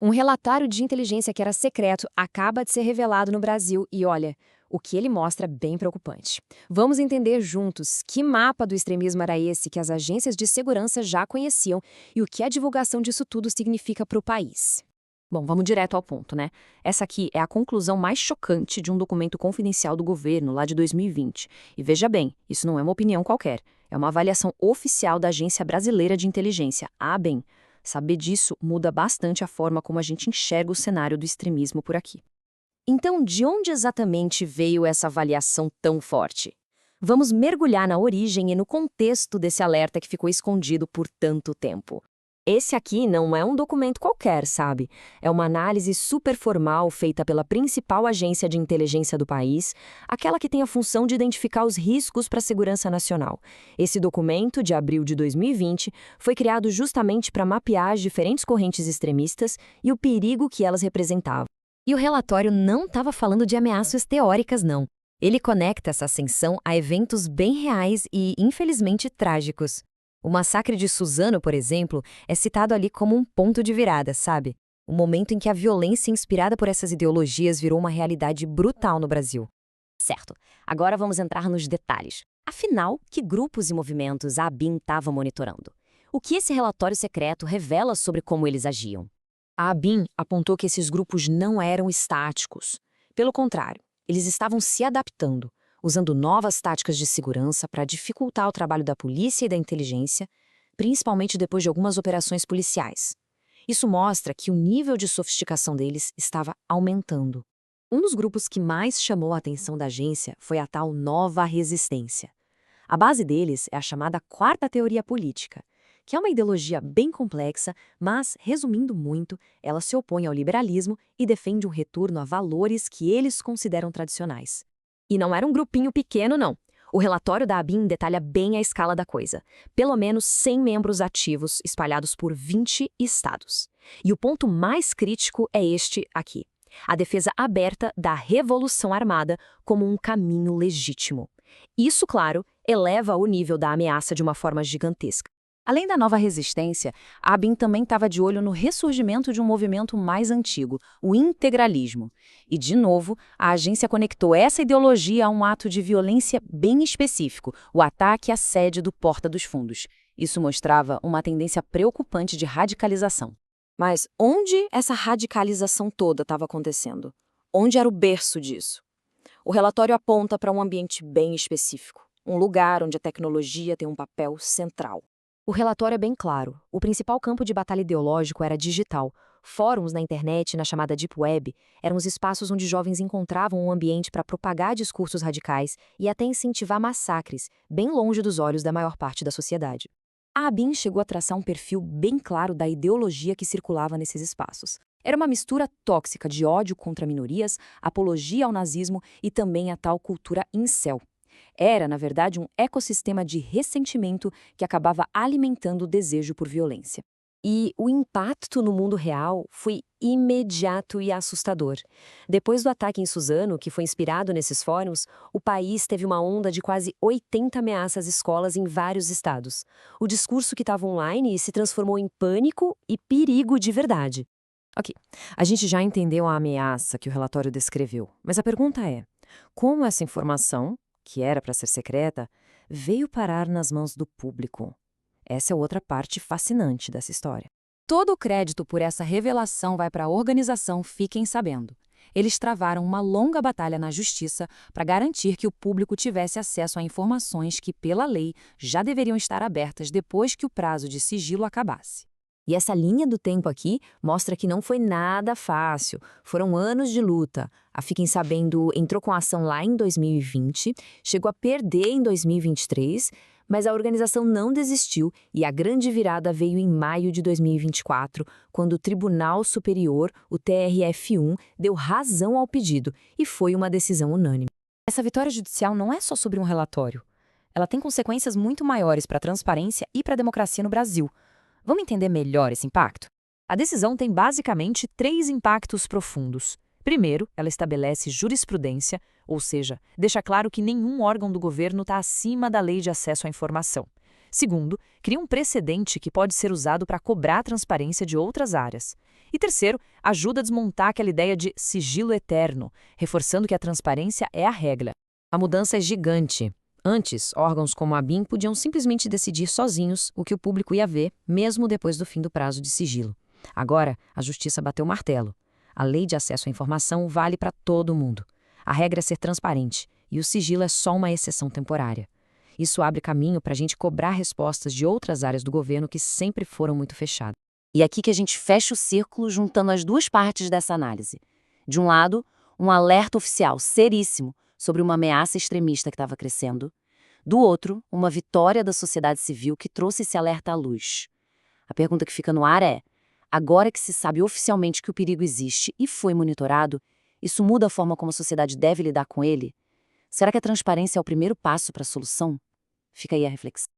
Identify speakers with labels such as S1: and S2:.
S1: Um relatório de inteligência que era secreto acaba de ser revelado no Brasil e olha, o que ele mostra é bem preocupante. Vamos entender juntos que mapa do extremismo era esse que as agências de segurança já conheciam e o que a divulgação disso tudo significa para o país.
S2: Bom, vamos direto ao ponto, né? Essa aqui é a conclusão mais chocante de um documento confidencial do governo lá de 2020. E veja bem, isso não é uma opinião qualquer. É uma avaliação oficial da Agência Brasileira de Inteligência, a ABEM. Saber disso muda bastante a forma como a gente enxerga o cenário do extremismo por aqui.
S1: Então, de onde exatamente veio essa avaliação tão forte? Vamos mergulhar na origem e no contexto desse alerta que ficou escondido por tanto tempo. Esse aqui não é um documento qualquer, sabe? É uma análise super formal feita pela principal agência de inteligência do país, aquela que tem a função de identificar os riscos para a segurança nacional. Esse documento, de abril de 2020, foi criado justamente para mapear as diferentes correntes extremistas e o perigo que elas representavam. E o relatório não estava falando de ameaças teóricas, não. Ele conecta essa ascensão a eventos bem reais e, infelizmente, trágicos. O massacre de Suzano, por exemplo, é citado ali como um ponto de virada, sabe? O momento em que a violência inspirada por essas ideologias virou uma realidade brutal no Brasil. Certo, agora vamos entrar nos detalhes. Afinal, que grupos e movimentos a ABIN estava monitorando? O que esse relatório secreto revela sobre como eles agiam?
S2: A ABIN apontou que esses grupos não eram estáticos. Pelo contrário, eles estavam se adaptando, usando novas táticas de segurança para dificultar o trabalho da polícia e da inteligência, principalmente depois de algumas operações policiais. Isso mostra que o nível de sofisticação deles estava aumentando. Um dos grupos que mais chamou a atenção da agência foi a tal Nova Resistência. A base deles é a chamada Quarta Teoria Política, que é uma ideologia bem complexa, mas, resumindo muito, ela se opõe ao liberalismo e defende um retorno a valores que eles consideram tradicionais. E não era um grupinho pequeno, não. O relatório da ABIN detalha bem a escala da coisa. Pelo menos 100 membros ativos espalhados por 20 estados. E o ponto mais crítico é este aqui. A defesa aberta da revolução armada como um caminho legítimo. Isso, claro, eleva o nível da ameaça de uma forma gigantesca. Além da Nova Resistência, a ABIN também estava de olho no ressurgimento de um movimento mais antigo, o integralismo. E, de novo, a agência conectou essa ideologia a um ato de violência bem específico, o ataque à sede do Porta dos Fundos. Isso mostrava uma tendência preocupante de radicalização. Mas onde essa radicalização toda estava acontecendo? Onde era o berço disso? O relatório aponta para um ambiente bem específico, um lugar onde a tecnologia tem um papel central. O relatório é bem claro. O principal campo de batalha ideológico era digital. Fóruns na internet, na chamada Deep Web, eram os espaços onde jovens encontravam um ambiente para propagar discursos radicais e até incentivar massacres, bem longe dos olhos da maior parte da sociedade. A ABIN chegou a traçar um perfil bem claro da ideologia que circulava nesses espaços. Era uma mistura tóxica de ódio contra minorias, apologia ao nazismo e também a tal cultura incel. Era, na verdade, um ecossistema de ressentimento que acabava alimentando o desejo por violência. E o impacto no mundo real foi imediato e assustador. Depois do ataque em Suzano, que foi inspirado nesses fóruns, o país teve uma onda de quase 80 ameaças às escolas em vários estados. O discurso que estava online se transformou em pânico e perigo de verdade. Ok, a gente já entendeu a ameaça que o relatório descreveu, mas a pergunta é: como essa informação, que era para ser secreta, veio parar nas mãos do público? Essa é outra parte fascinante dessa história. Todo o crédito por essa revelação vai para a organização Fiquem Sabendo. Eles travaram uma longa batalha na justiça para garantir que o público tivesse acesso a informações que, pela lei, já deveriam estar abertas depois que o prazo de sigilo acabasse. E essa linha do tempo aqui mostra que não foi nada fácil. Foram anos de luta. A Fiquem Sabendo entrou com a ação lá em 2020, chegou a perder em 2023, mas a organização não desistiu e a grande virada veio em maio de 2024, quando o Tribunal Superior, o TRF1, deu razão ao pedido e foi uma decisão unânime. Essa vitória judicial não é só sobre um relatório. Ela tem consequências muito maiores para a transparência e para a democracia no Brasil. Vamos entender melhor esse impacto? A decisão tem basicamente 3 impactos profundos. Primeiro, ela estabelece jurisprudência, ou seja, deixa claro que nenhum órgão do governo está acima da lei de acesso à informação. Segundo, cria um precedente que pode ser usado para cobrar a transparência de outras áreas. E terceiro, ajuda a desmontar aquela ideia de sigilo eterno, reforçando que a transparência é a regra. A mudança é gigante. Antes, órgãos como a ABIN podiam simplesmente decidir sozinhos o que o público ia ver, mesmo depois do fim do prazo de sigilo. Agora, a Justiça bateu o martelo. A lei de acesso à informação vale para todo mundo. A regra é ser transparente, e o sigilo é só uma exceção temporária. Isso abre caminho para a gente cobrar respostas de outras áreas do governo que sempre foram muito fechadas.
S1: E é aqui que a gente fecha o círculo juntando as duas partes dessa análise. De um lado, um alerta oficial seríssimo sobre uma ameaça extremista que estava crescendo. Do outro, uma vitória da sociedade civil que trouxe esse alerta à luz. A pergunta que fica no ar é: agora que se sabe oficialmente que o perigo existe e foi monitorado, isso muda a forma como a sociedade deve lidar com ele? Será que a transparência é o primeiro passo para a solução? Fica aí a reflexão.